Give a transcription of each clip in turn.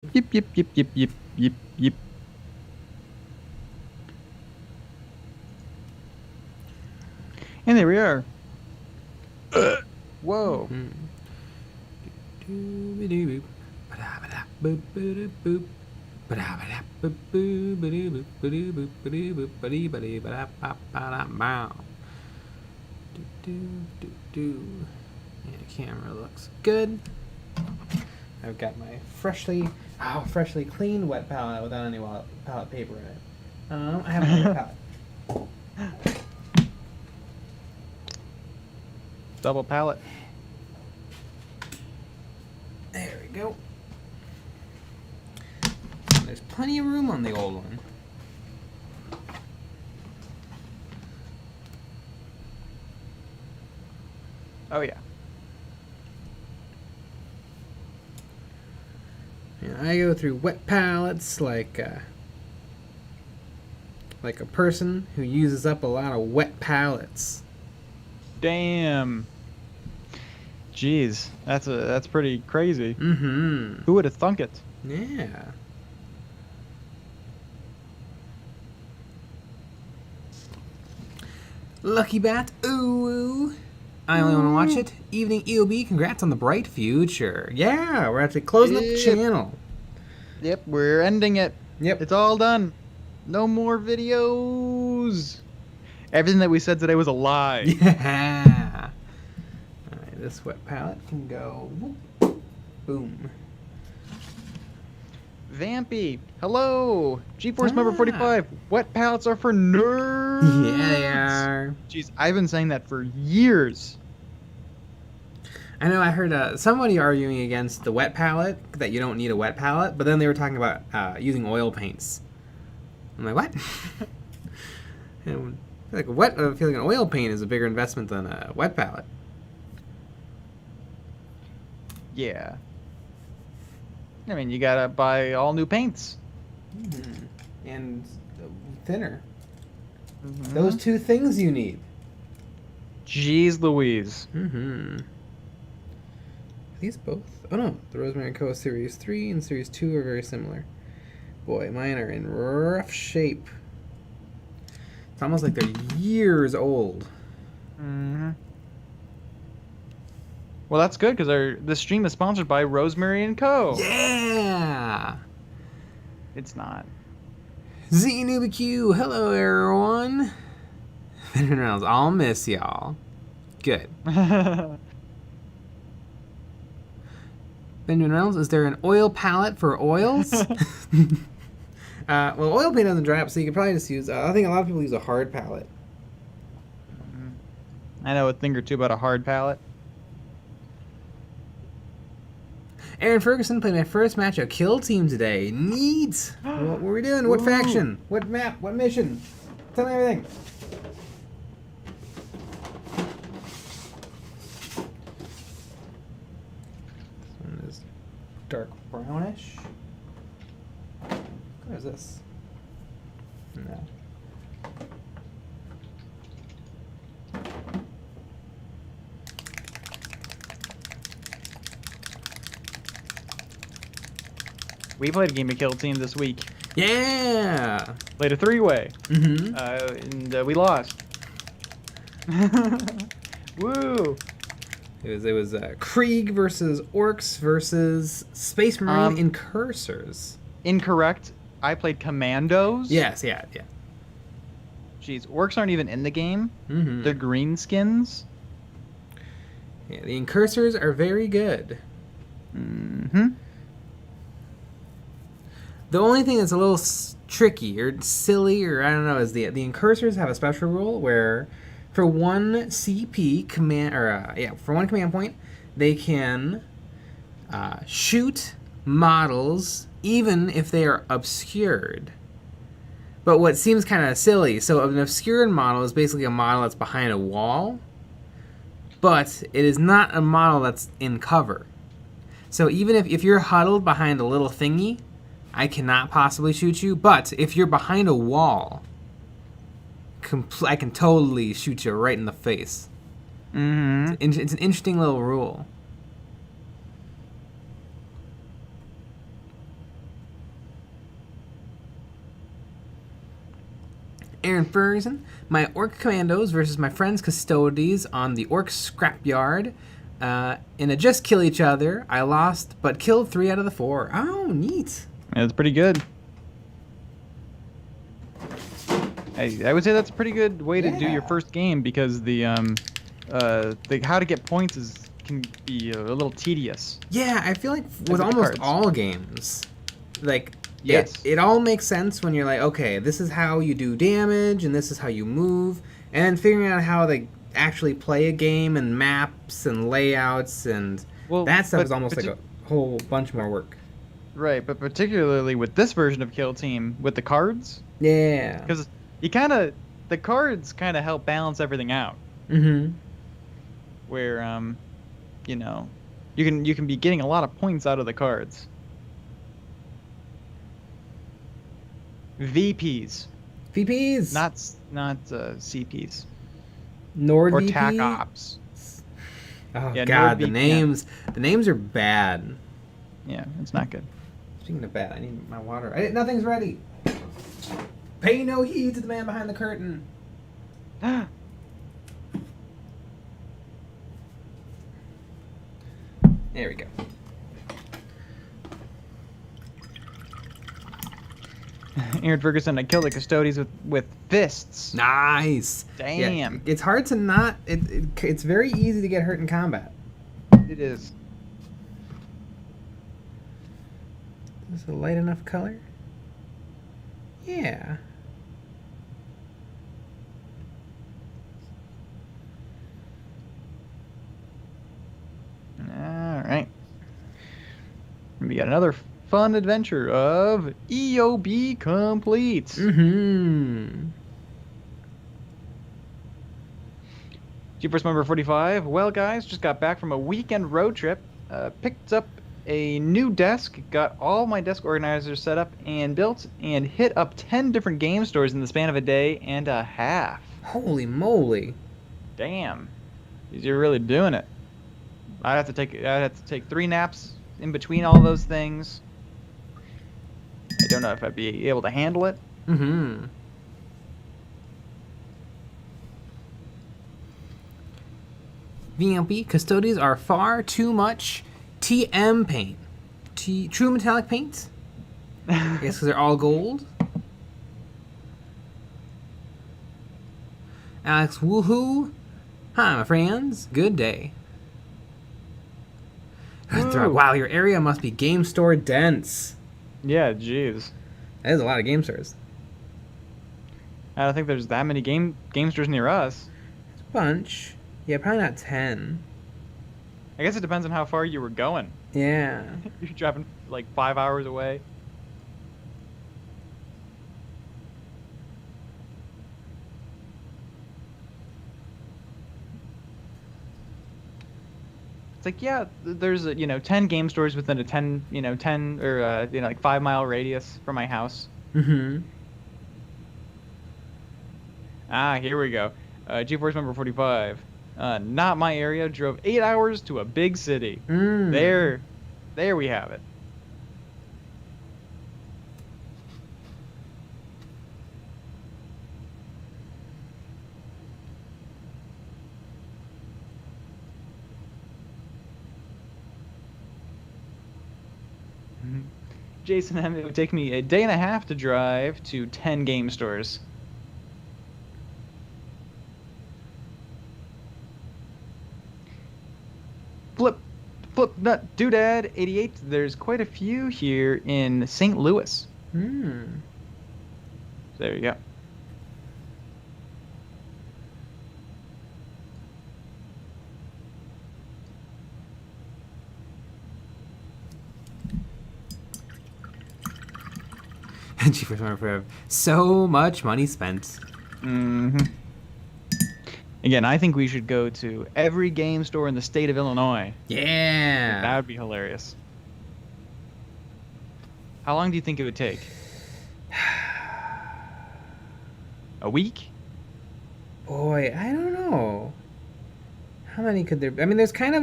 Yip, yip, yip, yip, yip, yip, yip. And there we are. Whoa. Yeah, camera looks good. I've got my freshly cleaned wet palette without any palette paper in it. I have another palette. Double pallet. There we go. There's plenty of room on the old one. Oh, yeah. Yeah, I go through wet palettes like a person who uses up a lot of wet palettes. Damn. Jeez, that's pretty crazy. Mm-hmm. Who would have thunk it? Yeah. Lucky Bat, ooh. I only want to watch it. Evening EOB, congrats on the bright future. Yeah, we're actually closing up the channel. Yep, we're ending it. Yep. It's all done. No more videos. Everything that we said today was a lie. Yeah. Alright, this wet palette can go. Whoop, boom. Vampy, hello. GeForce Member 45. Wet palettes are for nerds. Yeah, they are. Jeez, I've been saying that for years. I know I heard somebody arguing against the wet palette, that you don't need a wet palette, but then they were talking about using oil paints. I'm like, what? And, like I feel like an oil paint is a bigger investment than a wet palette. Yeah. I mean, you gotta buy all new paints. Mm-hmm. And thinner. Mm-hmm. Those two things you need. Jeez Louise. Mm-hmm. These both? Oh no, the Rosemary & Co. Series 3 and Series 2 are very similar. Boy, mine are in rough shape. It's almost like they're years old. Mm-hmm. Well, that's good, because this stream is sponsored by Rosemary & Co. Yeah! It's not. ZNewbieQ, hello everyone! Reynolds, I'll miss y'all. Good. Benjamin Reynolds, is there an oil palette for oils? Well, oil paint doesn't dry up, so you could probably just use... I think a lot of people use a hard palette. I know a thing or two about a hard palette. Aaron Ferguson played my first match of Kill Team today. Neat! What were we doing? What faction? What map? What mission? Tell me everything. This one is dark brownish. What is this? No. We played a game of Kill Team this week. Yeah! Played a 3-way. Mm-hmm. And we lost. Woo! It was Krieg versus Orcs versus Space Marine Incursors. Incorrect. I played Commandos. Yes, yeah. Jeez, Orcs aren't even in the game. Mm-hmm. They're green skins. Yeah, the Incursors are very good. Mm-hmm. The only thing that's a little tricky or silly, or I don't know, is the Incursors have a special rule where for one CP command, for one command point, they can shoot models even if they are obscured. But what seems kind of silly, so an obscured model is basically a model that's behind a wall, but it is not a model that's in cover. So even if you're huddled behind a little thingy, I cannot possibly shoot you, but if you're behind a wall, I can totally shoot you right in the face. Mm-hmm. It's an interesting little rule. Aaron Ferguson. My orc commandos versus my friend's custodies on the orc scrapyard. In a just kill each other, I lost but killed 3 out of the 4. Oh, neat. That's pretty good. I would say that's a pretty good way to do your first game, because the how to get points can be a little tedious. Yeah, I feel like with almost all games, like yes, it all makes sense when you're like, okay, this is how you do damage and this is how you move, and then figuring out how to actually play a game and maps and layouts and that stuff is almost like a whole bunch more work. Right, but particularly with this version of Kill Team with the cards. Yeah. Because the cards kind of help balance everything out. Mm-hmm. Where you know, you can be getting a lot of points out of the cards. VPs. VPs. Not CPs. Nord or VP? TAC Ops. Oh yeah, god, the names are bad. Yeah, it's not good. Speaking of bad, I need my water. Nothing's ready. Pay no heed to the man behind the curtain. There we go. Aaron Ferguson, I killed the custodians with fists. Nice. Damn. Yeah, it's hard to not. It's very easy to get hurt in combat. It is. Is it a light enough color? Yeah. All right. We got another fun adventure of EOB complete. Mm-hmm. GeForce Member 45. Well, guys, just got back from a weekend road trip. Picked up a new desk, got all my desk organizers set up and built, and hit up 10 different game stores in the span of a day and a half. Holy moly! Damn, you're really doing it. I'd have to take 3 naps in between all those things. I don't know if I'd be able to handle it. Mm-hmm. VMP custodies are far too much TM paint. True metallic paint? Yes, because they're all gold. Alex, woohoo! Hi, my friends. Good day. Wow, your area must be game store dense. Yeah, jeez. That is a lot of game stores. I don't think there's that many game stores near us. It's a bunch. Yeah, probably not 10. I guess it depends on how far you were going. Yeah. You're driving like 5 hours away. It's like, yeah, there's 10 game stores within a 10 or like 5 mile radius from my house. Mm-hmm. Here we go. GeForce Member 45. Not my area. Drove 8 hours to a big city. There we have it. Jason M, it would take me a day and a half to drive to 10 game stores. Flip Nut Doodad 88. There's quite a few here in St. Louis. There you go. GeForce Member so much money spent. Again, I think we should go to every game store in the state of Illinois. Yeah. That would be hilarious. How long do you think it would take? A week? Boy, I don't know. How many could there be? I mean, there kind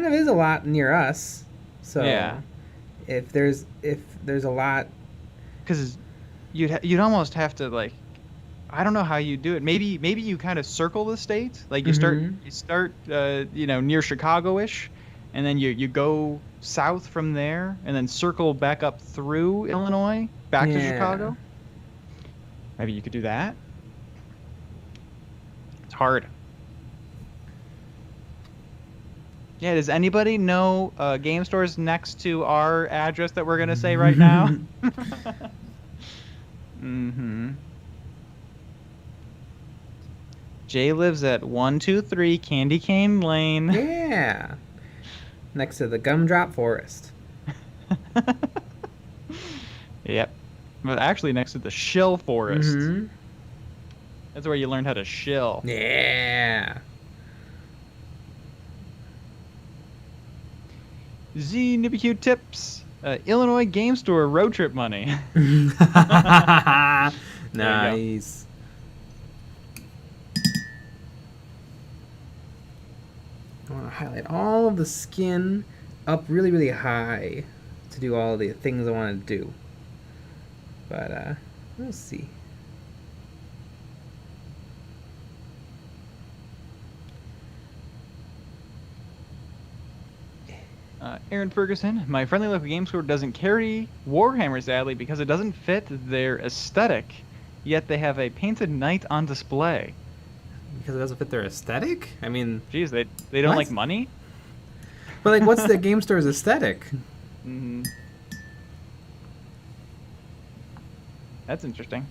of is a lot near us. So yeah. If there's a lot, because you'd almost have to like I don't know how you do it. Maybe you kind of circle the state. Like Mm-hmm. you start near Chicago-ish, and then you go south from there, and then circle back up through Illinois back to Yeah. Chicago. Maybe you could do that. It's hard. Yeah, does anybody know game stores next to our address that we're gonna say right now? Mm-hmm. Jay lives at 123 Candy Cane Lane. Yeah. Next to the gumdrop forest. Yep. But actually next to the shill forest. Mm-hmm. That's where you learned how to shill. Yeah. Z Nippy tips. Illinois game store road trip money. Nice. I want to highlight all of the skin up really, really high to do all the things I want to do. But, we'll see. Aaron Ferguson, my friendly local game store doesn't carry Warhammer, sadly, because it doesn't fit their aesthetic. Yet they have a painted knight on display. Because it doesn't fit their aesthetic? I mean... Geez, they don't What? like money? But, like, what's the game store's aesthetic? Mm-hmm. That's interesting.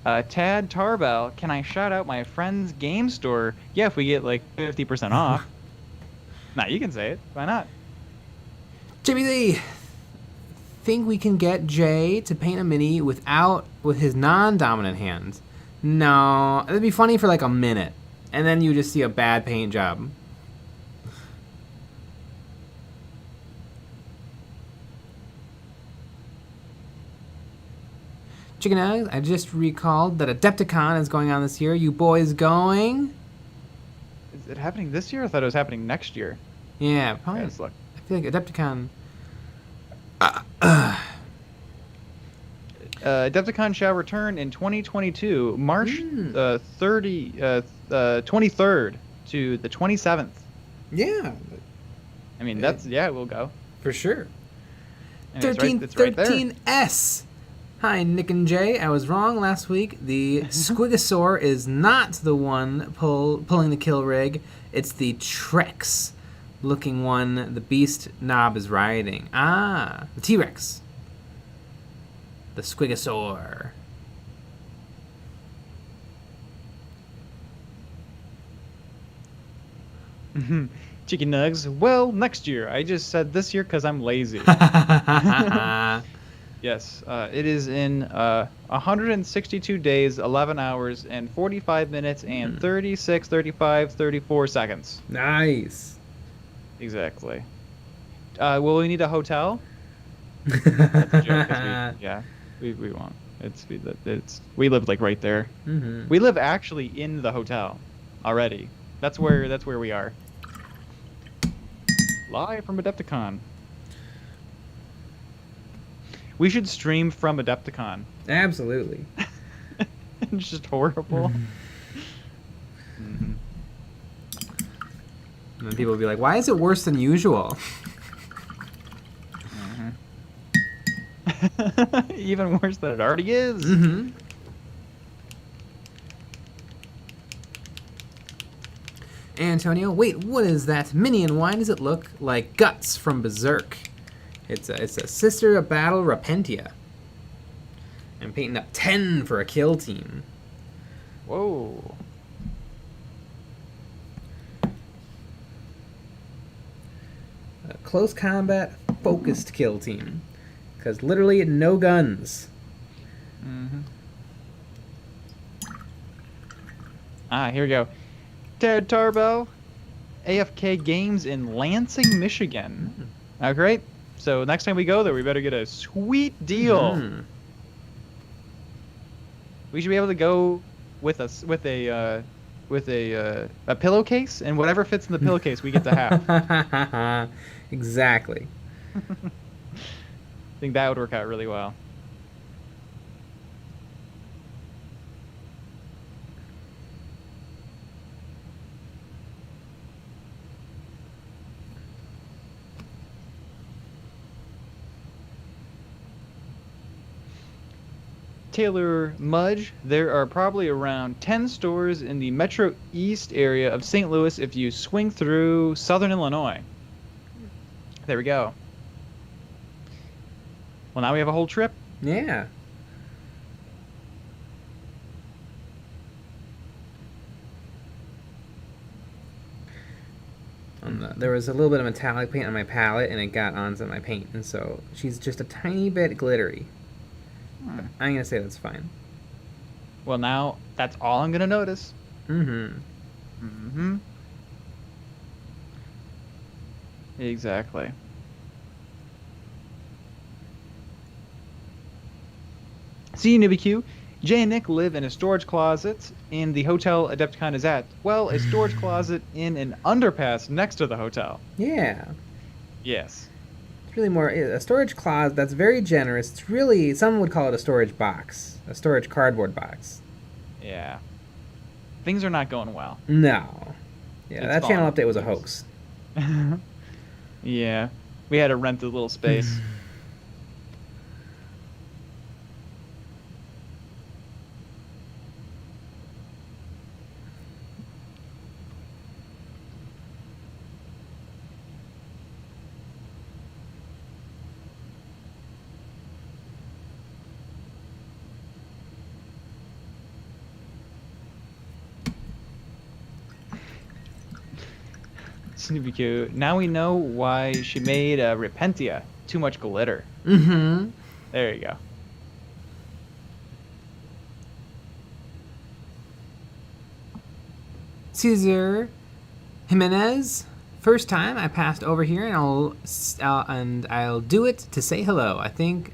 Tad Tarbell, can I shout out my friend's game store? Yeah, if we get, like, 50% off. Nah, you can say it. Why not? Jimmy Lee, think we can get Jay to paint a mini with his non-dominant hands? No, it'd be funny for like a minute, and then you just see a bad paint job. Chicken eggs, I just recalled that Adepticon is going on this year. You boys going? Is it happening this year? I thought it was happening next year. Yeah, probably. Let's look. I feel like Adepticon. Adepticon shall return in 2022, March 23rd to the 27th. Yeah, I mean, we'll go. for sure. And it's right there. 1313S. Hi, Nick and Jay. I was wrong last week. The Squigosaur is not the one pulling the kill rig. It's the Trex looking one the beast knob is riding. Ah, the T-Rex. The Squigosaur. Chicken nugs. Well, next year. I just said this year because I'm lazy. Yes, it is in 162 days, 11 hours, and 45 minutes, and 36, 35, 34 seconds. Nice. Exactly. Will we need a hotel? That's a joke, 'cause we won't. We live like right there. Mm-hmm. We live actually in the hotel already. That's where we are. Live from Adepticon. We should stream from Adepticon. Absolutely. It's just horrible. And then people will be like, why is it worse than usual? Even worse than it already is. Mm-hmm. Antonio, wait, what is that mini and why does it look like Guts from Berserk? It's a sister of battle Repentia. I'm painting up 10 for a kill team. Whoa. A close combat focused kill team. Because literally no guns. Mm-hmm. Here we go. Ted Tarbell, AFK Games in Lansing, Michigan. Great. So next time we go there, we better get a sweet deal. We should be able to go with a pillowcase, and whatever fits in the pillowcase, we get to have. Exactly. I think that would work out really well. Taylor Mudge, there are probably around 10 stores in the Metro East area of St. Louis if you swing through southern Illinois. There we go. Well, now we have a whole trip. Yeah. There was a little bit of metallic paint on my palette, and it got onto my paint, and so she's just a tiny bit glittery. But I'm gonna say that's fine. Well, now that's all I'm gonna notice. Exactly. See, NewbieQ, Jay and Nick live in a storage closet in the hotel Adepticon is at. Well, a storage closet in an underpass next to the hotel. Yeah. Yes. It's really more a storage closet that's very generous. It's really, some would call it a storage box, a storage cardboard box. Yeah. Things are not going well. No. Yeah, It's that channel falling. update was a hoax. Yeah. We had to rent a little space. SnoopyQ. Now we know why she made Repentia. Too much glitter. There you go. Cesar Jimenez. First time I passed over here, and I'll do it to say hello. I think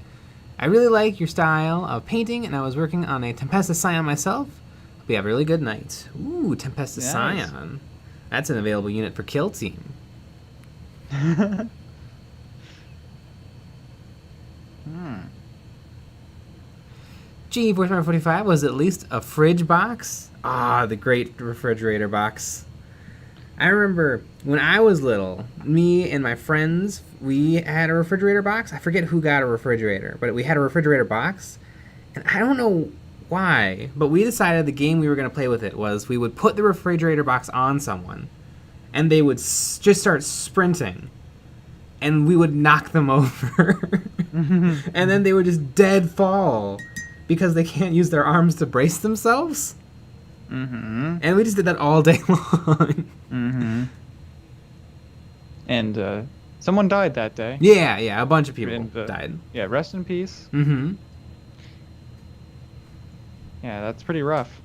I really like your style of painting, and I was working on a Tempesta Scion myself. Hope you have a really good night. Ooh, Tempesta Scion. That's an available unit for Kill Team. Gee, Warhammer 45 was at least a fridge box. Ah, the great refrigerator box. I remember when I was little, me and my friends, we had a refrigerator box. I forget who got a refrigerator, but we had a refrigerator box. And I don't know why, but we decided the game we were going to play with it was we would put the refrigerator box on someone, and they would just start sprinting, and we would knock them over. And then they would just dead fall because they can't use their arms to brace themselves. And we just did that all day long. And someone died that day. Yeah, a bunch of people died. Yeah, rest in peace. Yeah, that's pretty rough.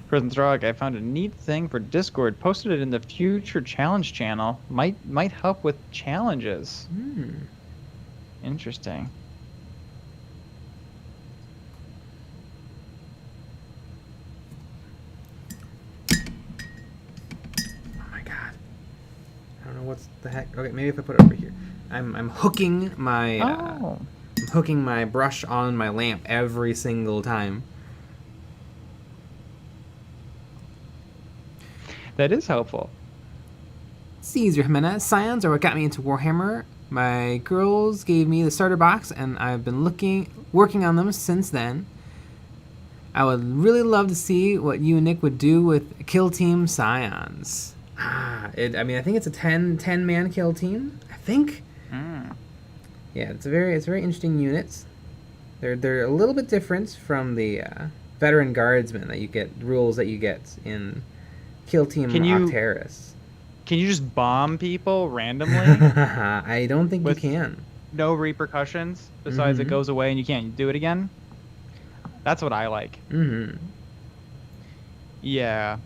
Prison Throg, I found a neat thing for Discord. Posted it in the Future Challenge channel. Might help with challenges. Interesting. Oh my god. I don't know what's the heck. Okay, maybe if I put it over here. I'm hooking my I'm hooking my brush on my lamp every single time. That is helpful. Caesar Jimenez. Scions are what got me into Warhammer. My girls gave me the starter box, and I've been working on them since then. I would really love to see what you and Nick would do with Kill Team Scions. I think it's a 10-man kill team. I think. Yeah, it's very interesting units. They're a little bit different from the veteran guardsmen that you get rules that you get in Kill Team Octeris. Can you just bomb people randomly? I don't think you can. No repercussions besides it goes away and you can't do it again? That's what I like. Yeah.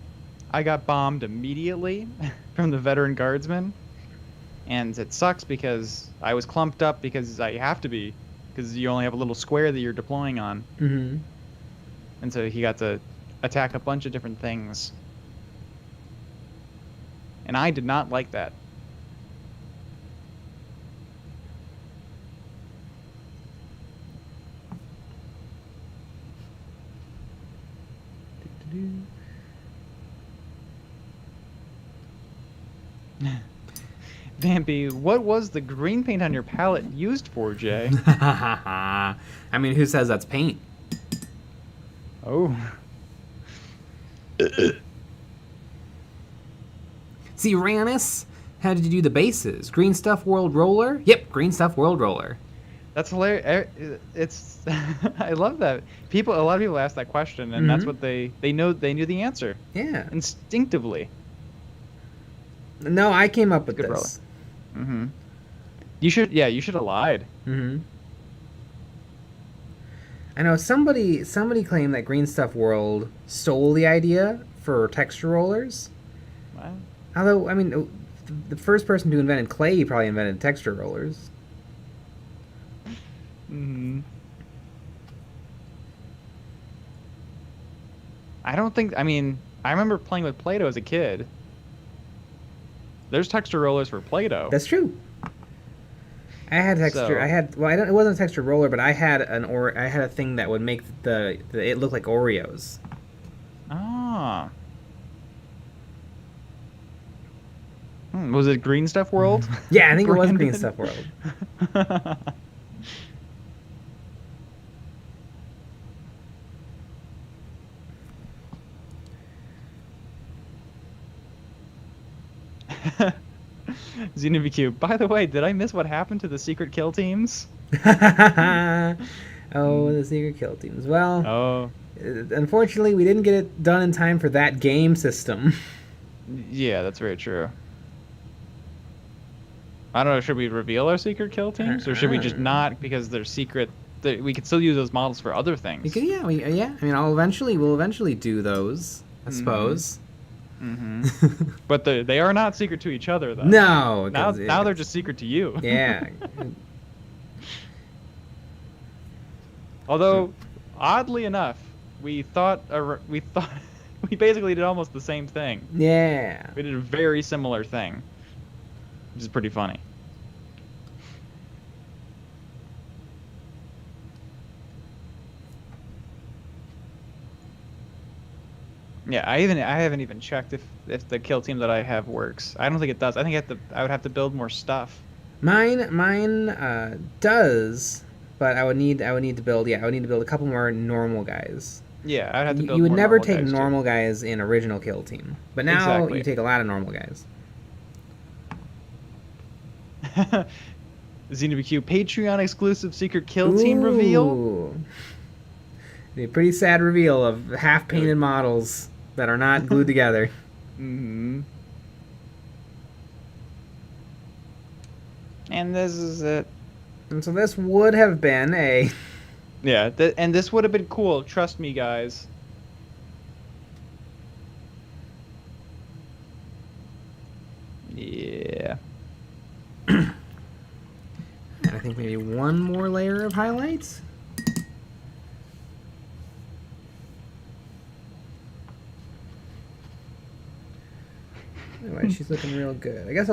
I got bombed immediately from the veteran guardsman. And it sucks because I was clumped up because I have to be. Because you only have a little square that you're deploying on. And so he got to attack a bunch of different things. And I did not like that. Vampy, what was the green paint on your palette used for, Jay? I mean, who says that's paint? Oh. See, Rannis, how did you do the bases? Green Stuff World Roller? Yep, Green Stuff World Roller. That's hilarious. It's I love that. A lot of people ask that question, and that's what they knew the answer. Yeah. Instinctively. No, I came up with Good this. roller. Mm-hmm. You should have lied. Mm-hmm. I know somebody claimed that Green Stuff World stole the idea for texture rollers. What? Although, I mean, the first person to invent clay probably invented texture rollers. Mm-hmm. I don't think. I mean, I remember playing with Play-Doh as a kid. There's texture rollers for Play-Doh. That's true. I had texture. It wasn't a texture roller, but I had a thing that would make it look like Oreos. Ah. Was it Green Stuff World? Yeah, I think it was Green Stuff World. XenoBQ. By the way, did I miss what happened to the secret kill teams? Oh, the secret kill teams. Well, Oh. Unfortunately, we didn't get it done in time for that game system. Yeah, that's very true. I don't know. Should we reveal our secret kill teams, or should we just not because they're secret? We could still use those models for other things. Yeah. I mean, we'll eventually do those, I suppose. Mm-hmm. But they are not secret to each other, though. No. Now they're just secret to you. Yeah. Although, oddly enough, we basically did almost the same thing. Yeah. We did a very similar thing, which is pretty funny. Yeah, I haven't even checked if the kill team that I have works. I don't think it does. I think I would have to build more stuff. Mine does, but I would need to build a couple more normal guys. Yeah, I'd have to build. You would more never normal take guys, normal guys in original kill team, but now Exactly. you take a lot of normal guys. XenoBQ Patreon exclusive secret kill team reveal. Be a pretty sad reveal of half painted models that are not glued together. Mm-hmm. And this is it. And so this would have been a... Yeah, and this would have been cool. Trust me, guys. Yeah. I think maybe one more layer of highlights. Anyway, she's looking real good. I guess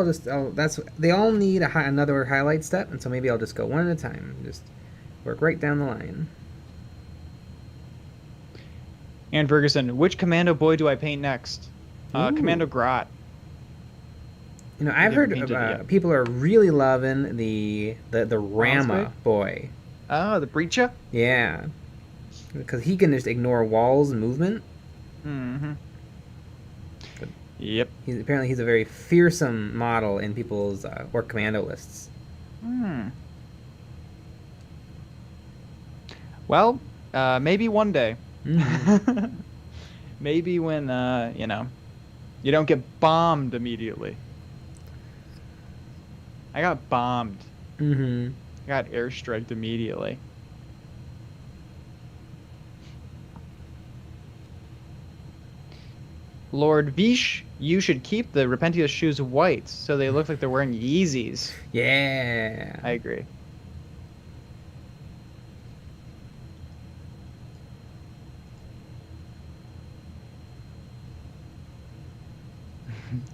they all need another highlight step, and so maybe I'll just go one at a time. Just work right down the line. And Ferguson, which commando boy do I paint next? Commando Grot. You know, I've heard people are really loving the Rama boy. Oh, the Breacha? Yeah. Because he can just ignore walls and movement. Mm-hmm. Yep. Apparently he's a very fearsome model in people's orc commando lists. Hmm. Well, maybe one day. Mm-hmm. Maybe when, you don't get bombed immediately. I got bombed. Mm-hmm. I got airstriked immediately. Lord Vish, you should keep the Repentia shoes white so they look like they're wearing Yeezys. Yeah. I agree.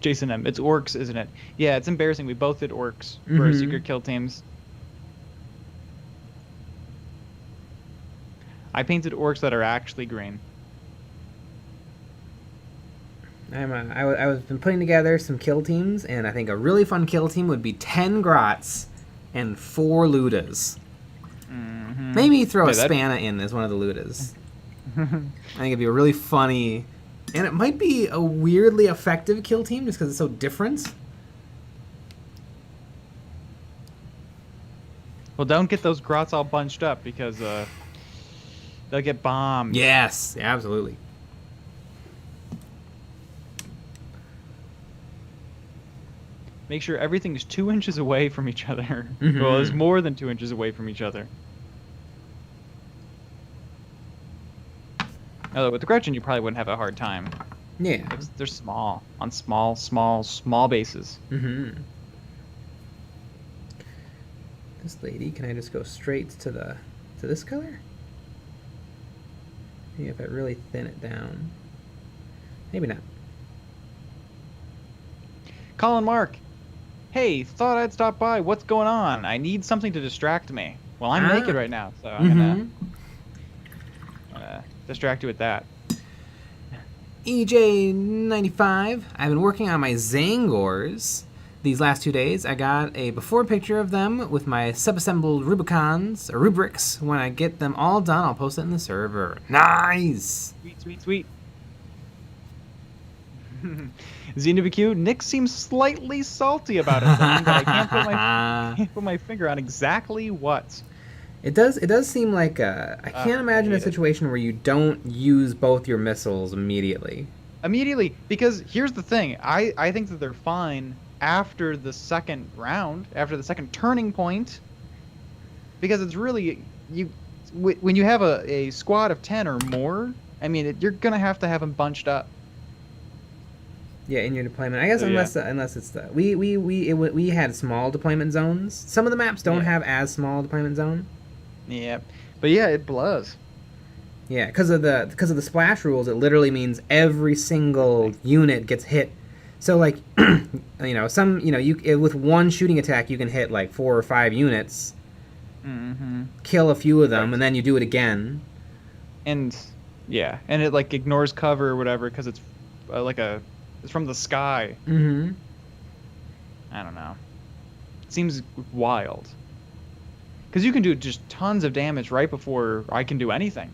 Jason M. It's orcs, isn't it? Yeah, it's embarrassing. We both did orcs for our secret kill teams. I painted orcs that are actually green. I've been putting together some kill teams, and I think a really fun kill team would be 10 Grots and 4 Ludas. Mm-hmm. Maybe throw a Spanna in as one of the Ludas. I think it'd be a really funny, and it might be a weirdly effective kill team just because it's so different. Well, don't get those Grots all bunched up because they'll get bombed. Yes, absolutely. Make sure everything's 2 inches away from each other. Mm-hmm. Well, it's more than 2 inches away from each other. Although with the Gretchen, you probably wouldn't have a hard time. Yeah. They're small, on small bases. Mm-hmm. This lady, can I just go straight to this color? Maybe if I really thin it down. Maybe not. Colin Mark, hey, thought I'd stop by. What's going on? I need something to distract me. Well, I'm naked right now, so I'm gonna distract you with that. EJ95, I've been working on my Zangors these last 2 days. I got a before picture of them with my sub-assembled Rubicons, or Rubrics. When I get them all done, I'll post it in the server. Nice! Sweet. XenoBQ, Nick seems slightly salty about it, something that I can't put my finger on exactly what. It does seem like I can't imagine a situation where you don't use both your missiles immediately. Immediately, because here's the thing. I think that they're fine after the second round, after the second turning point, because it's really when you have a squad of 10 or more. I mean, you're gonna have to have them bunched up. Yeah, in your deployment. I guess unless it's we had small deployment zones. Some of the maps don't have as small deployment zone. Yeah, but yeah, it blows. Yeah, because of the splash rules, it literally means every single unit gets hit. So like, with one shooting attack you can hit like 4 or 5 units, kill a few of them, and then you do it again. And yeah, and it like ignores cover or whatever because it's it's from the sky. Mm-hmm. I don't know. It seems wild. Because you can do just tons of damage right before I can do anything.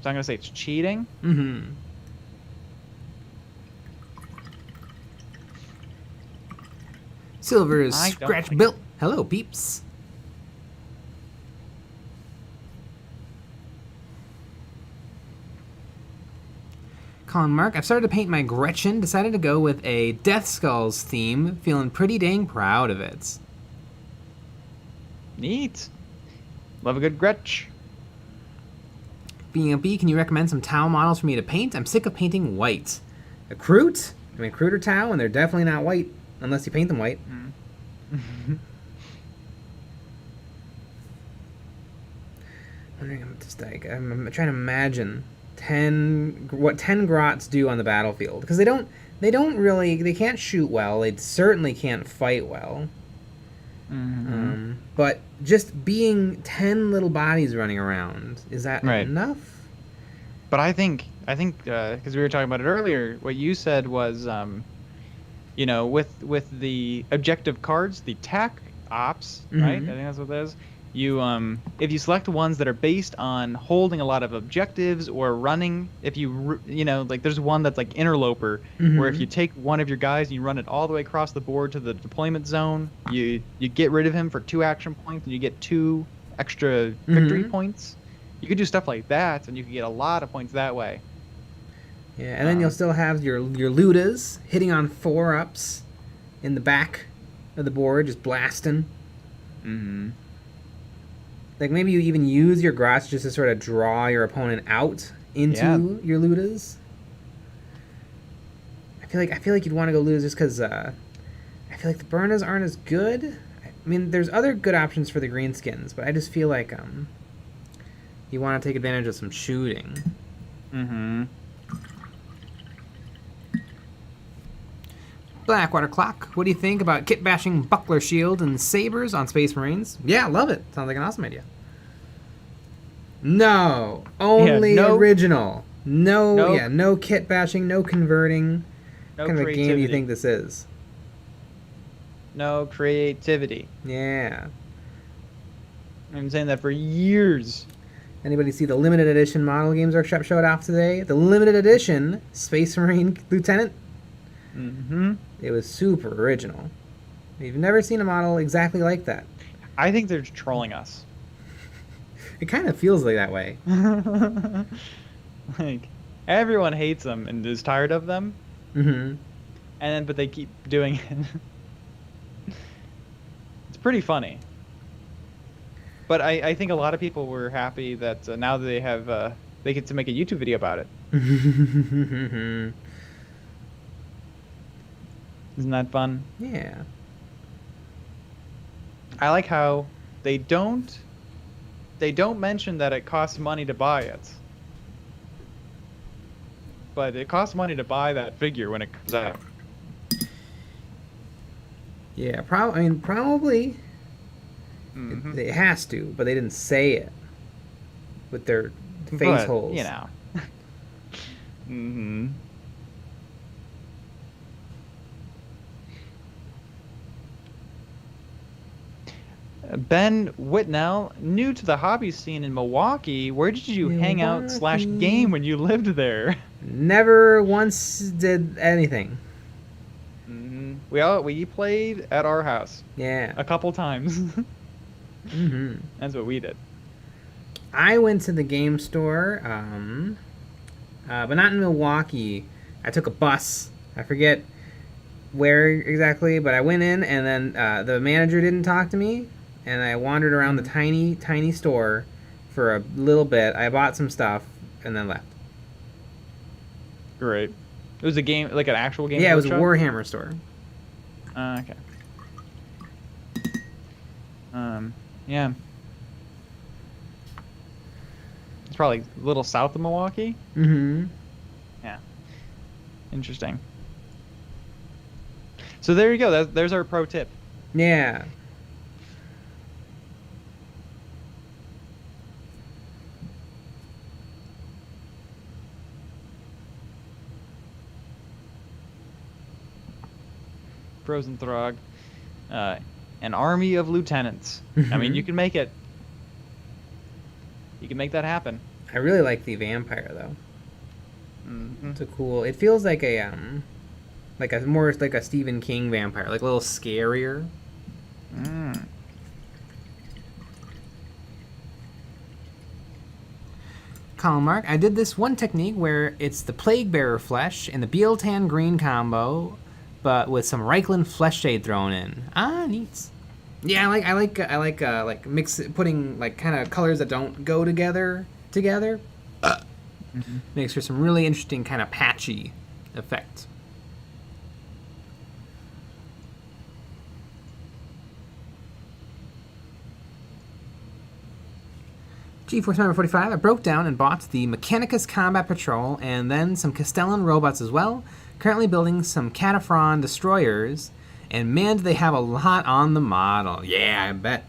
So I'm going to say it's cheating. Mm-hmm. Silver is scratch built. Hello, peeps. Colin Mark, I've started to paint my Gretchen. Decided to go with a Death Skulls theme. Feeling pretty dang proud of it. Neat. Love a good Gretch. BMP, can you recommend some Tau models for me to paint? I'm sick of painting white. A Kroot? I mean, Kroot or Tau, and they're definitely not white unless you paint them white. I'm trying to imagine what 10 Grots do on the battlefield, because they can't shoot well. They certainly can't fight well. But just being 10 little bodies running around, is that enough? But I think because we were talking about it earlier, what you said was, with the objective cards, the TAC ops, right? I think that's what that is. You if you select ones that are based on holding a lot of objectives or running, if you like there's one that's like Interloper, where if you take one of your guys and you run it all the way across the board to the deployment zone, you get rid of him for 2 action points and you get 2 extra victory points. You could do stuff like that and you could get a lot of points that way. Yeah, and then you'll still have your Ludas hitting on 4-ups in the back of the board, just blasting. Like maybe you even use your Grots just to sort of draw your opponent out into your Ludas. I feel like you'd want to go Ludas just because I feel like the Burnas aren't as good. I mean, there's other good options for the greenskins, but I just feel like you want to take advantage of some shooting. Blackwater Clock, what do you think about kit bashing Buckler Shield and Sabers on Space Marines? Yeah, love it. Sounds like an awesome idea. No, only original. No, No, yeah, no kit bashing, no converting. What no kind of a game do you creativity. think this is? No creativity. Yeah. I've been saying that for years. Anybody see the limited edition Model Games Workshop showed off today? The limited edition Space Marine Lieutenant. Mm-hmm. It was super original. You've never seen a model exactly like that. I think they're trolling us. It kind of feels like that way. Like, everyone hates them and is tired of them, Mm-hmm. but they keep doing it. It's pretty funny. But I think a lot of people were happy that now that they get to make a YouTube video about it. Isn't that fun? Yeah. I like how they don't mention that it costs money to buy it. But it costs money to buy that figure when it comes out. Yeah, probably. Mhm. It has to, but they didn't say it with their face But, holes. you know. Hmm. Ben Whitnell, new to the hobby scene in Milwaukee. Where did you hang out / game when you lived there? Never once did anything. Hmm. We played at our house Yeah. a couple times. Mm-hmm. That's what we did. I went to the game store, but not in Milwaukee. I took a bus. I forget where exactly, but I went in, and then the manager didn't talk to me, and I wandered around the tiny, tiny store for a little bit. I bought some stuff, and then left. Great. It was a game, like an actual game. Yeah, it was a workshop? Warhammer store. Okay. Yeah. It's probably a little south of Milwaukee. Mm-hmm. Yeah. Interesting. So there you go. There's our pro tip. Yeah. Frozen Throg. An army of lieutenants. I mean, you can make it. You can make that happen. I really like the vampire though. Hmm. It's a cool. It feels like more like a Stephen King vampire, like a little scarier. Mm. Colin Mark, I did this one technique where it's the Plague Bearer flesh and the Bealtan green combo, but with some Reichland flesh shade thrown in. Ah, neat. Yeah, I like putting like kind of colors that don't go together. Mm-hmm. Makes for some really interesting kind of patchy effect. G-Force number 45, I broke down and bought the Mechanicus Combat Patrol and then some Castellan robots as well. Currently building some Cataphren destroyers, and man, do they have a lot on the model. Yeah, I bet.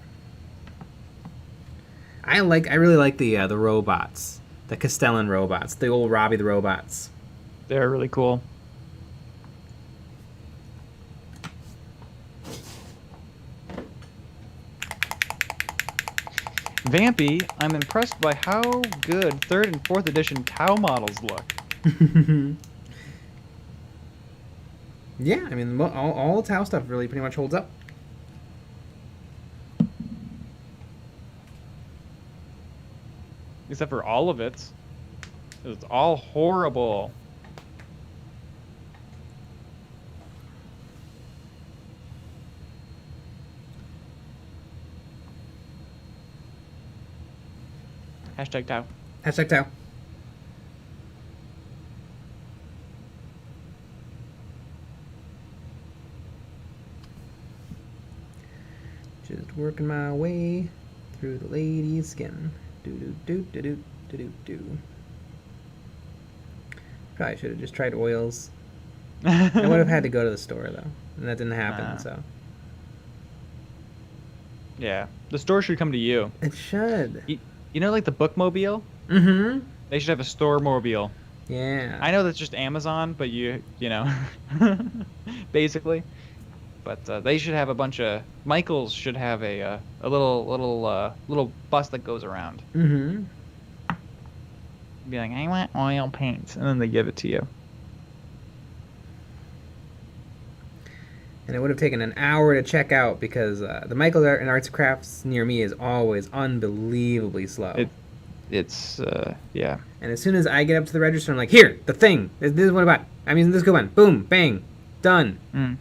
I really like the robots, the Castellan robots, the old Robbie the robots. They're really cool. Vampy, I'm impressed by how good 3rd and 4th edition Tau models look. Yeah, I mean, all the Tau stuff really pretty much holds up. Except for all of it. It's all horrible. Hashtag Tau. Hashtag Tau. Just working my way through the lady's skin. Do. Probably should have just tried oils. I would have had to go to the store though, and that didn't happen. So Yeah, the store should come to you. it should. You know, like the bookmobile? Mm-hmm. They should have a store mobile. Yeah. I know that's just Amazon, but you know, basically. But they should have a bunch of Michaels should have a little bus that goes around. Mm-hmm. Be like, I want oil paints, and then they give it to you. And it would have taken an hour to check out because the Michaels Art and Arts and Crafts near me is always unbelievably slow. It's yeah. And as soon as I get up to the register, I'm like, here, the thing. This is what about. I'm using this coupon. Boom, bang, done. Mm.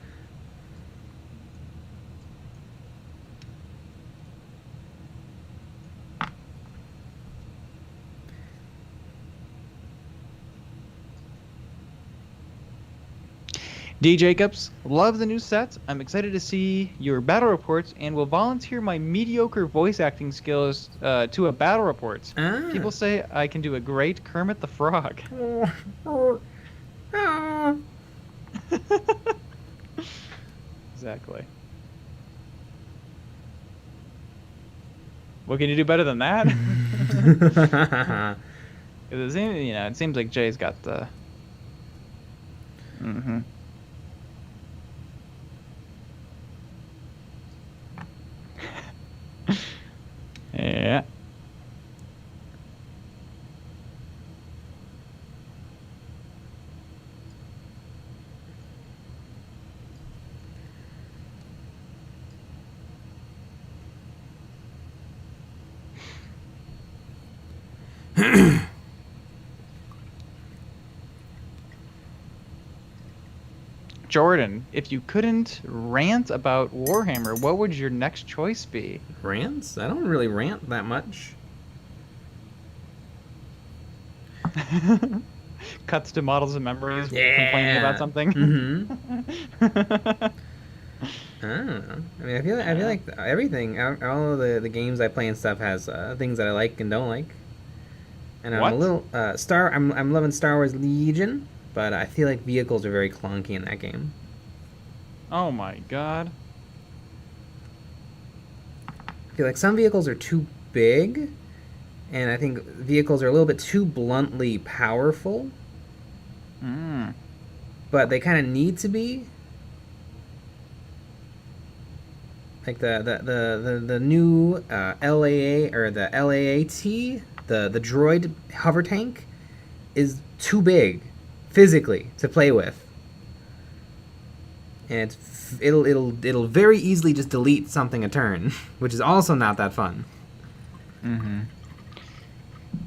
D. Jacobs, love the new sets. I'm excited to see your battle reports and will volunteer my mediocre voice acting skills to a battle report. Ah. People say I can do a great Kermit the Frog. Exactly. What can you do better than that? It seems like Jay's got the. Mm-hmm. Yeah. Jordan, if you couldn't rant about Warhammer, what would your next choice be? Rants? I don't really rant that much. Cuts to models and memories Yeah. complaining about something. Mm-hmm. I don't know. I mean, I feel like everything, all of the games I play and stuff has things that I like and don't like. And I'm What? a little I'm loving Star Wars Legion, but I feel like vehicles are very clunky in that game. Oh my god. I feel like some vehicles are too big, and I think vehicles are a little bit too bluntly powerful. Mm. But they kind of need to be. Like the new LAA or the LAAT, the droid hover tank, is too big, physically, to play with, and it'll very easily just delete something a turn, which is also not that fun. Mm-hmm.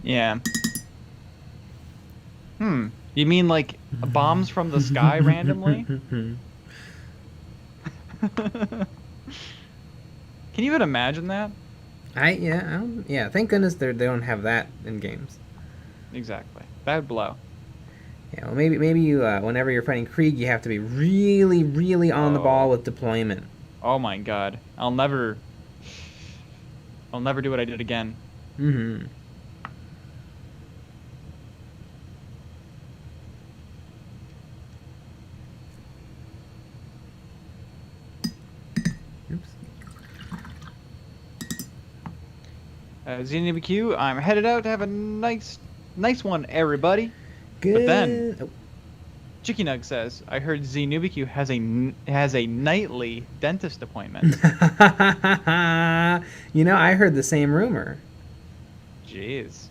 Yeah. You mean like bombs from the sky randomly? Can you even imagine that? Yeah. Thank goodness they don't have that in games. Exactly. That would blow. Yeah. Well, maybe you whenever you're fighting Krieg, you have to be really, really on the ball with deployment. Oh my god. I'll never do what I did again. Mm-hmm. ZNBQ, I'm headed out to have a nice one, everybody. Good. But then, Chicky Nug says, I heard ZNubQ has a nightly dentist appointment. You know, I heard the same rumor. Jeez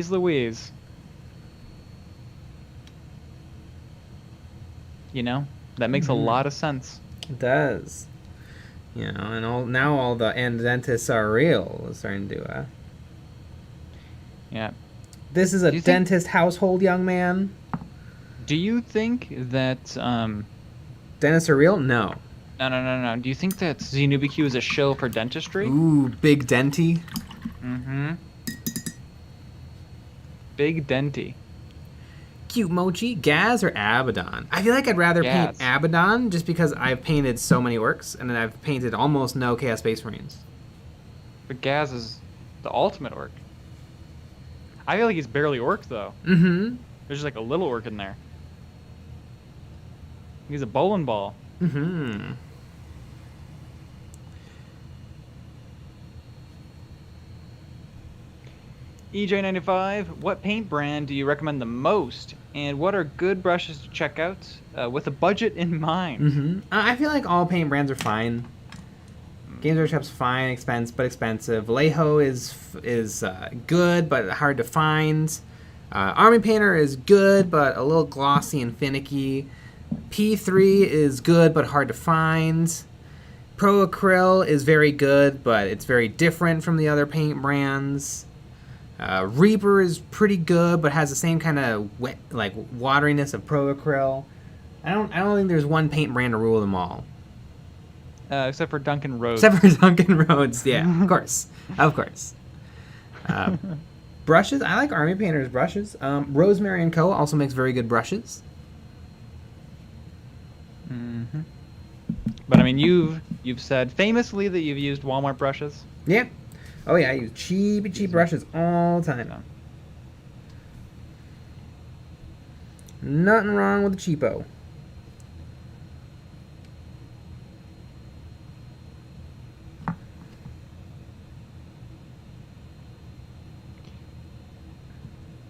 Louise. You know, that makes a lot of sense. It does. You know, and all the dentists are real. Is starting to. Yeah. This is a dentist household, young man. Do you think that dentists are real? No. No. Do you think that ZNubQ is a shill for dentistry? Ooh, big denty. Mm-hmm. Big denty. Cute Mochi, Gaz or Abaddon? I feel like I'd rather paint Abaddon just because I've painted so many orcs and then I've painted almost no Chaos Space Marines. But Gaz is the ultimate orc. I feel like he's barely orc though. Mm-hmm. There's just like a little orc in there. He's a bowling ball. Mm-hmm. EJ95, what paint brand do you recommend the most? And what are good brushes to check out with a budget in mind? Mm-hmm. I feel like all paint brands are fine. Games Workshop's fine, but expensive. Vallejo is good, but hard to find. Army Painter is good, but a little glossy and finicky. P3 is good, but hard to find. Pro Acryl is very good, but it's very different from the other paint brands. Reaper is pretty good, but has the same kind of wet, like wateriness of Pro Acryl. I don't think there's one paint brand to rule them all. Except for Duncan Rhodes. Except for Duncan Rhodes, yeah, of course. Brushes, I like Army Painter's brushes. Rosemary & Co. also makes very good brushes. Mm-hmm. But I mean, you've said famously that you've used Walmart brushes. Yeah. Oh yeah, I use cheap brushes all the time. Nothing wrong with a cheapo.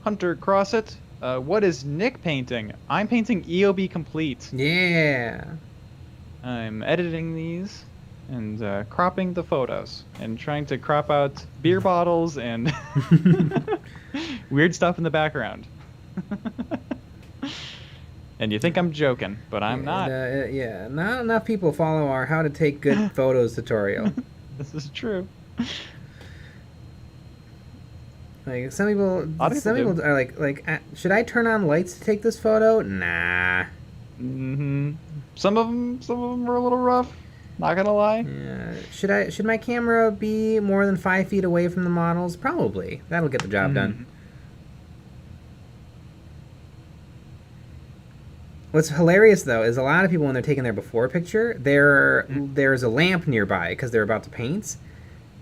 Hunter Crossit, what is Nick painting? I'm painting EOB Complete. Yeah. I'm editing these and cropping the photos and trying to crop out beer bottles and weird stuff in the background. And you think I'm joking, but I'm not. Yeah, not enough people follow our how to take good photos tutorial. This is true. Like some people are like, should I turn on lights to take this photo? Nah. Mm-hmm. Some of them are a little rough. Not gonna lie. Yeah. Should my camera be more than 5 feet away from the models? Probably. That'll get the job done. What's hilarious though is a lot of people when they're taking their before picture, there's a lamp nearby because they're about to paint,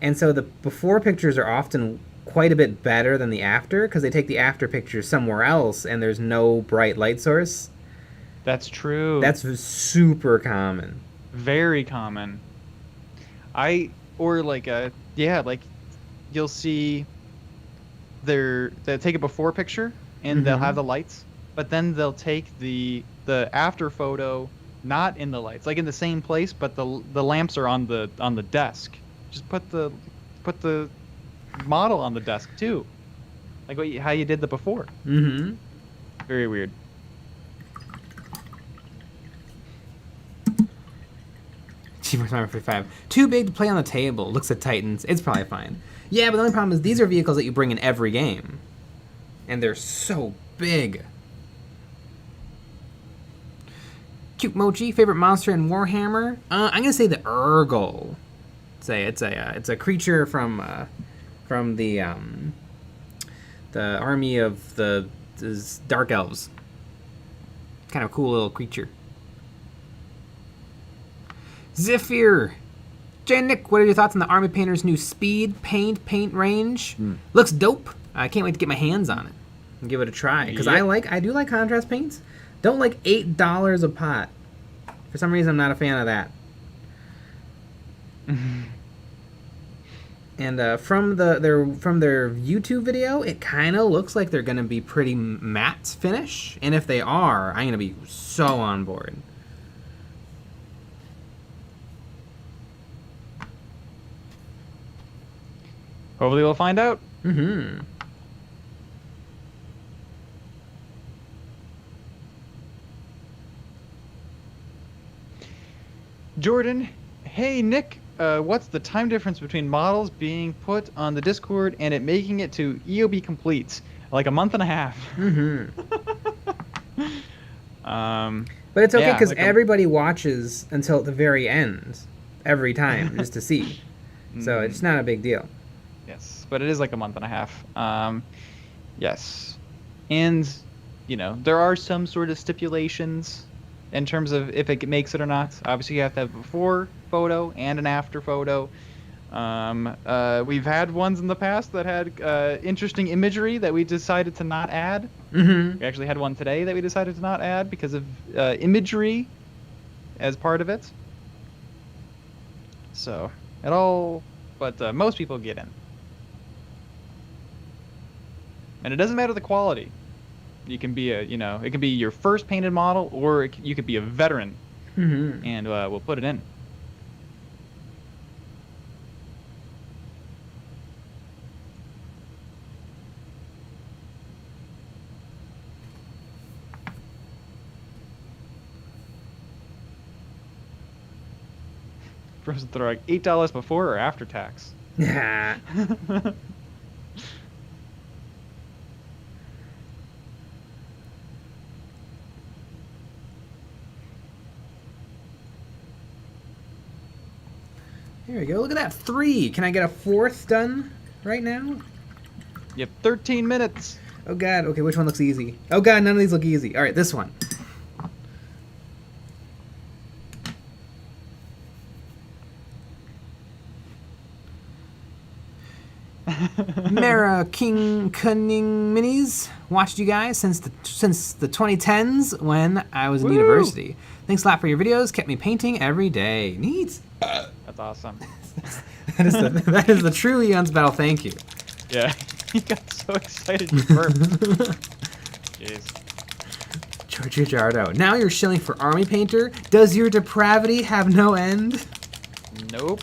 and so the before pictures are often quite a bit better than the after because they take the after picture somewhere else and there's no bright light source. That's true. That's super common. Very common. You'll see they'll take a before picture and they'll have the lights, but then they'll take the after photo not in the lights, like in the same place, but the lamps are on the desk. Just put the model on the desk too, like how you did the before. Mm-hmm. Very weird. Cheaper number 45. Too big to play on the table. Looks at Titans. It's probably fine. Yeah, but the only problem is these are vehicles that you bring in every game, and they're so big. Cute Mochi, favorite monster in Warhammer? I'm gonna say the Urgle. It's a creature from the army of the Dark Elves. Kind of cool little creature. Zephyr. Nick, what are your thoughts on the Army Painter's new speed paint range? Looks dope. I can't wait to get my hands on it and give it a try because I do like contrast paints. Don't like $8 a pot. For some reason, I'm not a fan of that. And from their YouTube video, it kind of looks like they're gonna be pretty matte finish. And if they are, I'm gonna be so on board. Hopefully we'll find out. Mm-hmm. Jordan, hey Nick, what's the time difference between models being put on the Discord and it making it to EOB Complete? Like a month and a half. Mm-hmm. But it's okay because everybody watches until the very end every time just to see. So it's not a big deal. Yes, but it is like a month and a half. Yes. And, there are some sort of stipulations in terms of if it makes it or not. Obviously, you have to have a before photo and an after photo. We've had ones in the past that had interesting imagery that we decided to not add. Mm-hmm. We actually had one today that we decided to not add because of imagery as part of it. So, but most people get in. And it doesn't matter the quality. You can be it can be your first painted model, or you could be a veteran. Mm-hmm. And we'll put it in. Frozen Throg, $8 before or after tax? Yeah. There we go. Look at that. 3. Can I get a 4th done right now? You have 13 minutes. Oh, God. Okay, which one looks easy? Oh, God, none of these look easy. All right, this one. Mara King Cunning Minis. Watched you guys since the 2010s when I was in university. Thanks a lot for your videos. Kept me painting every day. Neat. That's awesome. that is the true EonsOfBattle thank you. Yeah, he got so excited you burped. Jeez. Georgia Jardo. Now you're shilling for Army Painter. Does your depravity have no end? Nope.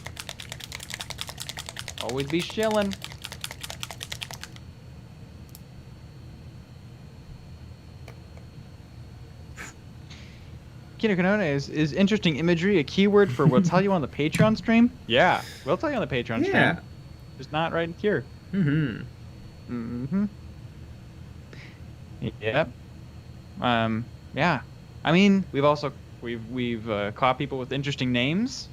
Always be shilling. Kino Canona is interesting imagery a keyword for we'll tell you on the Patreon stream? Yeah, we'll tell you on the Patreon stream. Just not right here. Mm-hmm. Mm-hmm. Yep. Yeah. I mean, we've caught people with interesting names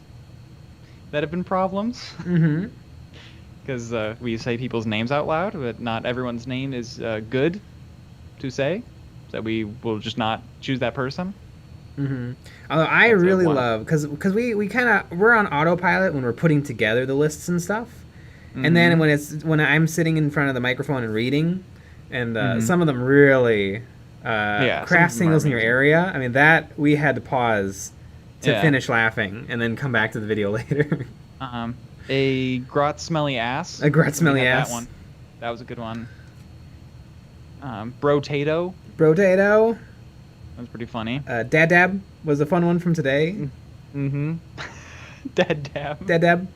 that have been problems. Mm-hmm. Because we say people's names out loud, but not everyone's name is good to say. So we will just not choose that person. Mm-hmm. Although I really love, because we're on autopilot when we're putting together the lists and stuff, and then when I'm sitting in front of the microphone and reading, and some of them really craft singles in your area. I mean, that we had to pause to finish laughing and then come back to the video later. A grot smelly ass. A grot smelly ass. That one. That was a good one. Brotato. Brotato. That was pretty funny. Dad Dab was a fun one from today. Mm-hmm. Dad Dab. Dad Dab.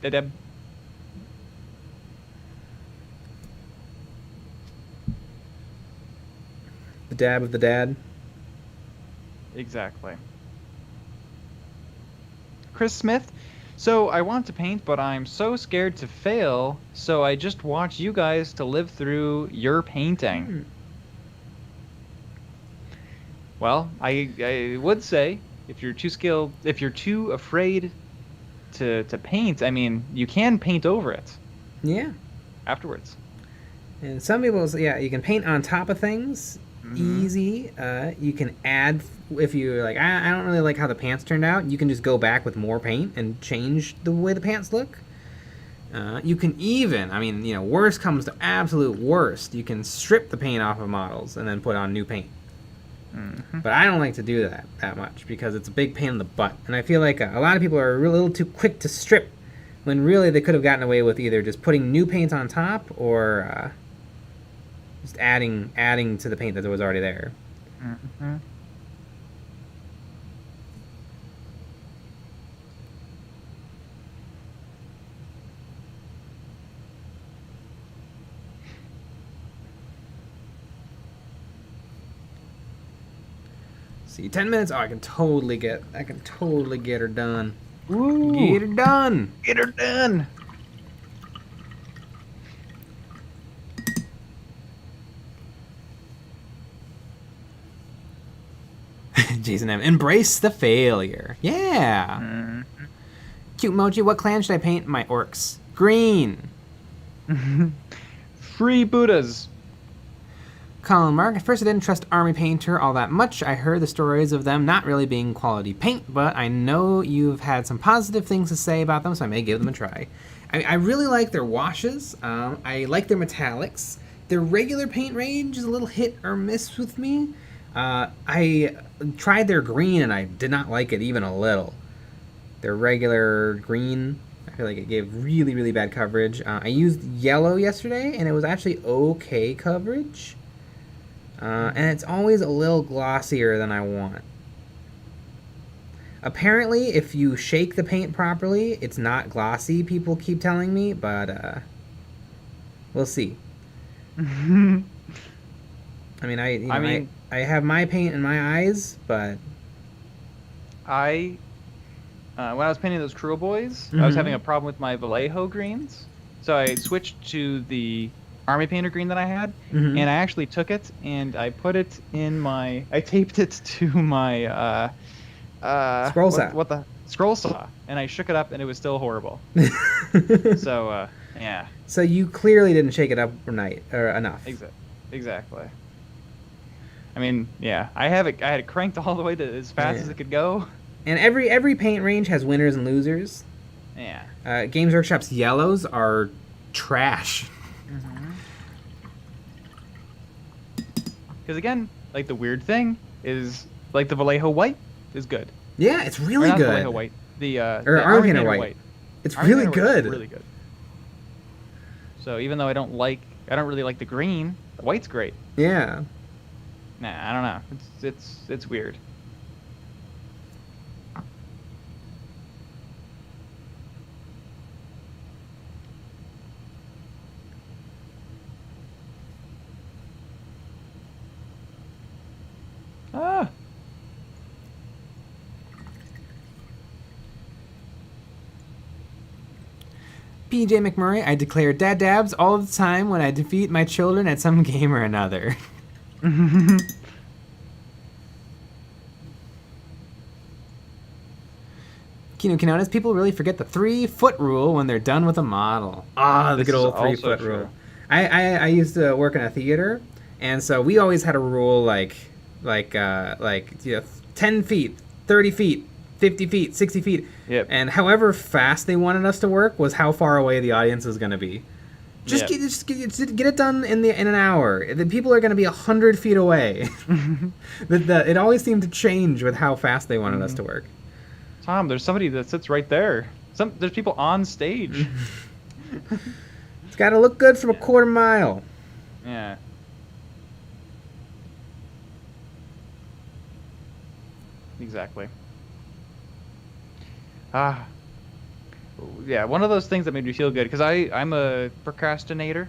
Dad Dab. The dab of the dad. Exactly. Chris Smith. So I want to paint, but I'm so scared to fail, so I just watch you guys to live through your painting. Well, I would say if you're too afraid to paint, I mean, you can paint over it. Yeah. Afterwards. And some people, you can paint on top of things. Easy. You can add, if you're like, I don't really like how the pants turned out, you can just go back with more paint and change the way the pants look. You can even, I mean, worst comes to absolute worst, you can strip the paint off of models and then put on new paint. But I don't like to do that much because it's a big pain in the butt. And I feel like a lot of people are a little too quick to strip when really they could have gotten away with either just putting new paint on top or just adding to the paint that was already there. See, 10 minutes. Oh, I can totally get her done. Woo. Get her done. Get her done. Jason M. Embrace the failure. Yeah. Cute emoji. What clan should I paint my orcs? Green. Free Buddhas. Colin Mark. At first I didn't trust Army Painter all that much. I heard the stories of them not really being quality paint, but I know you've had some positive things to say about them, so I may give them a try. I really like their washes. I like their metallics. Their regular paint range is a little hit or miss with me. I tried their green and I did not like it even a little. Their regular green, I feel like it gave really, really bad coverage. I used yellow yesterday, and it was actually okay coverage. And it's always a little glossier than I want. Apparently, if you shake the paint properly, it's not glossy, people keep telling me, but we'll see. I mean, I have my paint in my eyes, but... when I was painting those Cruel Boys, I was having a problem with my Vallejo greens. So I switched to the Army Painter green that I had, and I actually took it and I put it in my... I taped it to my... scroll saw. What the... Scroll saw. And I shook it up and it was still horrible. So, yeah. So you clearly didn't shake it up enough. Exactly. I mean, yeah. I had it cranked all the way to as fast as it could go. And every paint range has winners and losers. Yeah. Games Workshop's yellows are trash. Because again, like the weird thing is, like the Vallejo white is good. Yeah, it's really good. Vallejo white. The Army Painter white. It's really good. Really good. So even though I don't really like the green, the white's great. Yeah. Nah, I don't know. It's weird. Ah. PJ McMurray, I declare dad dabs all the time when I defeat my children at some game or another. Kino Kinonis, people really forget the 3-foot rule when they're done with a model. The good old 3-foot rule. I used to work in a theater, and so we always had a rule like 10 feet, 30 feet, 50 feet, 60 feet. Yep. And however fast they wanted us to work was how far away the audience was going to be. Just get it done in an hour. The people are going to be 100 feet away. It always seemed to change with how fast they wanted us to work. Tom, there's somebody that sits right there. There's people on stage. It's got to look good from a quarter mile. Yeah. Exactly. Yeah, one of those things that made me feel good, because I'm a procrastinator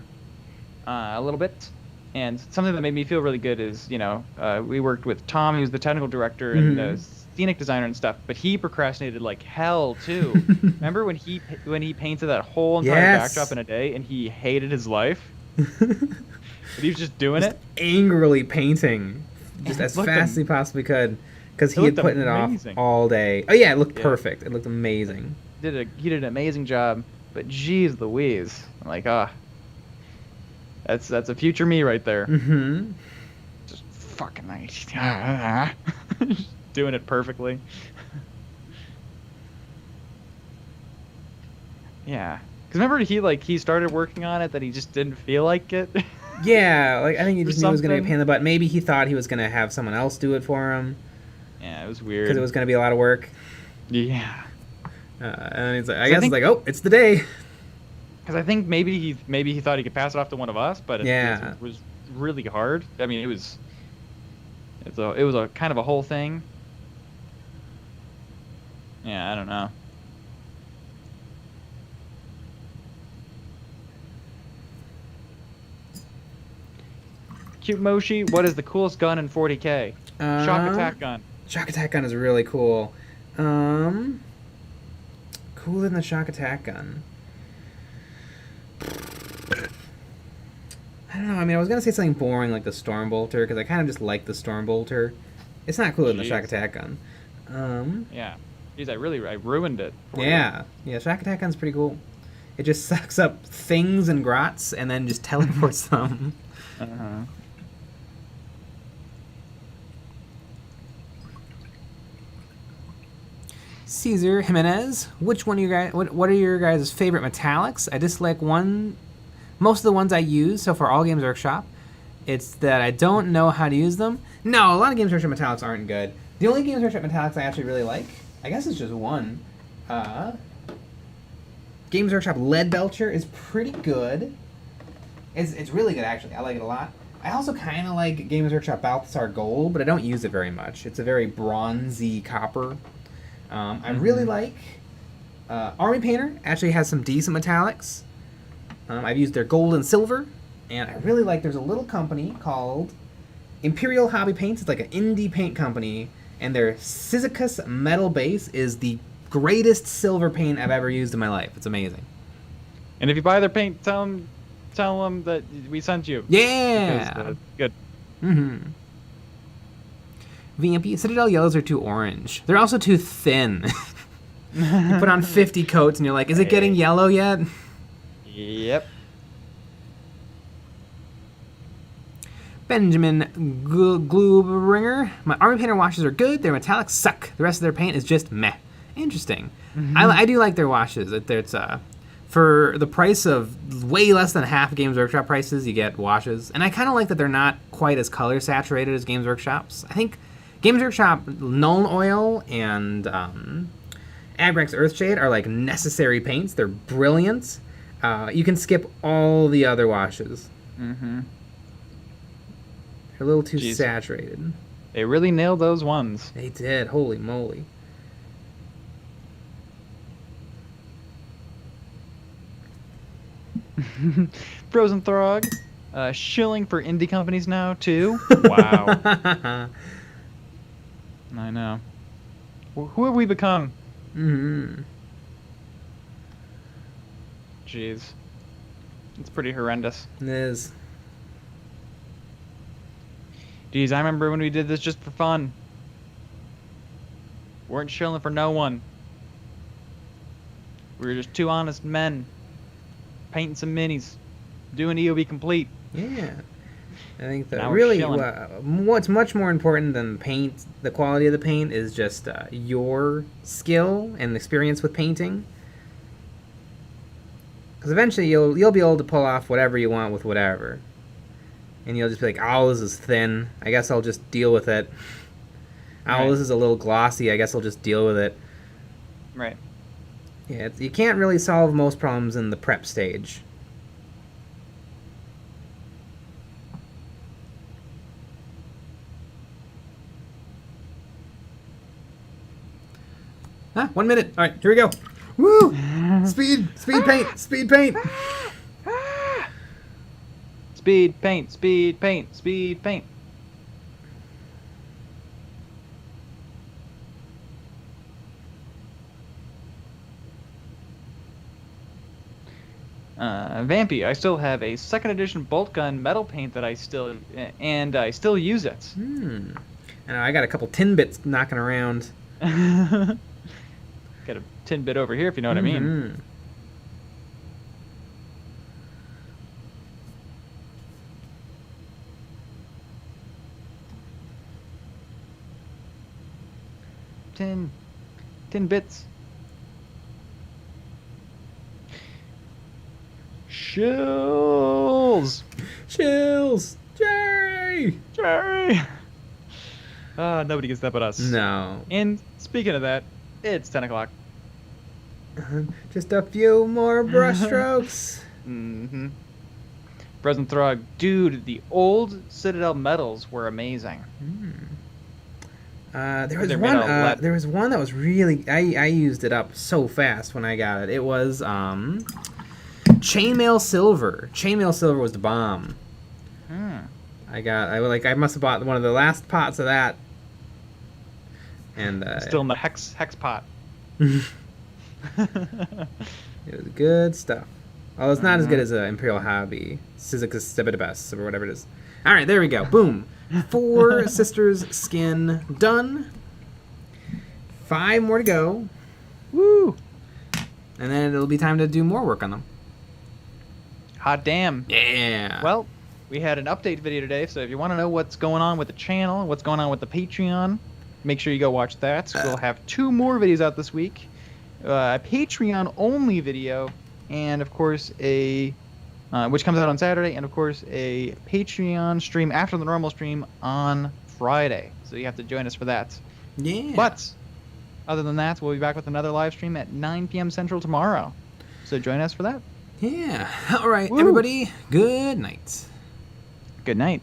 a little bit, and something that made me feel really good is, we worked with Tom, he was the technical director and scenic designer and stuff, but he procrastinated like hell too. Remember when he painted that whole entire backdrop in a day and he hated his life? But he was just doing it? Angrily painting just as fast as he possibly could. Because he had put it off all day. Oh yeah, it looked perfect. It looked amazing. He did an amazing job, but geez Louise, I'm like, that's a future me right there. Just fucking nice, doing it perfectly. Yeah, because remember he started working on it that he just didn't feel like it. Yeah, like I think he just knew it was gonna be a pain in the butt. Maybe he thought he was gonna have someone else do it for him. Yeah, it was weird. Because it was going to be a lot of work. Yeah. And he's like, I guess it's like, oh, it's the day. Because I think maybe he thought he could pass it off to one of us, but it was really hard. I mean, it was a kind of a whole thing. Yeah, I don't know. Cute Moshi, what is the coolest gun in 40k? Shock attack gun. Shock attack gun is really cool. Cooler than the shock attack gun. I don't know. I mean, I was gonna say something boring like the storm bolter because I kind of just like the storm bolter. It's not cooler than the shock attack gun. Yeah. Jeez, I ruined it. Yeah. Yeah. Shock attack gun's pretty cool. It just sucks up things and grots and then just teleports them. Caesar Jimenez, which one of you guys? What are your guys' favorite metallics? I dislike most of the ones I use. So for all Games Workshop, it's that I don't know how to use them. No, a lot of Games Workshop metallics aren't good. The only Games Workshop metallics I actually really like, I guess it's just one. Games Workshop Lead Belcher is pretty good. It's really good, actually. I like it a lot. I also kind of like Games Workshop Balthasar Gold, but I don't use it very much. It's a very bronzy copper. I really like Army Painter. Actually has some decent metallics. I've used their gold and silver, and I really like, there's a little company called Imperial Hobby Paints. It's like an indie paint company, and their Sisychus metal base is the greatest silver paint I've ever used in my life. It's amazing. And if you buy their paint, tell them that we sent you. Yeah. Because, good. VMP, Citadel yellows are too orange. They're also too thin. You put on 50 coats and you're like, is it getting yellow yet? Yep. Benjamin Gloobringer. My Army Painter washes are good. Their metallics suck. The rest of their paint is just meh. Interesting. I do like their washes. It's for the price of way less than half Games Workshop prices, you get washes. And I kind of like that they're not quite as color saturated as Games Workshop's. I think Games Workshop Nuln Oil and Agrax Earthshade are like necessary paints. They're brilliant. You can skip all the other washes. They're a little too saturated. They really nailed those ones. They did. Holy moly. Frozen Throg, shilling for indie companies now too. Wow. I know. Who have we become? Jeez. It's pretty horrendous. It is. Jeez, I remember when we did this just for fun. Weren't shilling for no one. We were just two honest men. Painting some minis. Doing EOB complete. Yeah. I think that Now really what's much more important than paint, the quality of the paint, is just your skill and experience with painting. Because eventually you'll be able to pull off whatever you want with whatever. And you'll just be like, oh, this is thin. I guess I'll just deal with it. Oh, this is a little glossy. I guess I'll just deal with it. Right. Yeah, you can't really solve most problems in the prep stage. Ah, 1 minute. All right, here we go. Woo! Speed paint, speed paint. Speed paint, speed paint, speed paint. Vampy, I still have a 2nd edition bolt gun metal paint that I still use it. And I got a couple tin bits knocking around. Got a tin bit over here, if you know what I mean. Tin bits. Chills! Jerry! Nobody gets that but us. No. And speaking of that, it's 10 o'clock. Just a few more brushstrokes. Frozen Throg. Dude, the old Citadel medals were amazing. There was one that was really... I used it up so fast when I got it. It was Chainmail Silver. Chainmail Silver was the bomb. I must have bought one of the last pots of that. And still in the hex pot. It was good stuff. Oh, it's not as good as Imperial Hobby, Sisychus Stebidibus, or whatever it is. All right, there we go. Boom. 4 Sisters skin done. 5 more to go. Woo! And then it'll be time to do more work on them. Hot damn. Yeah. Well, we had an update video today, so if you want to know what's going on with the channel, what's going on with the Patreon, make sure you go watch that. We'll have 2 more videos out this week. A Patreon-only video, and of course which comes out on Saturday, and of course a Patreon stream after the normal stream on Friday. So you have to join us for that. Yeah. But other than that, we'll be back with another live stream at 9 p.m. Central tomorrow. So join us for that. Yeah. All right, Woo. everybody. Good night. Good night.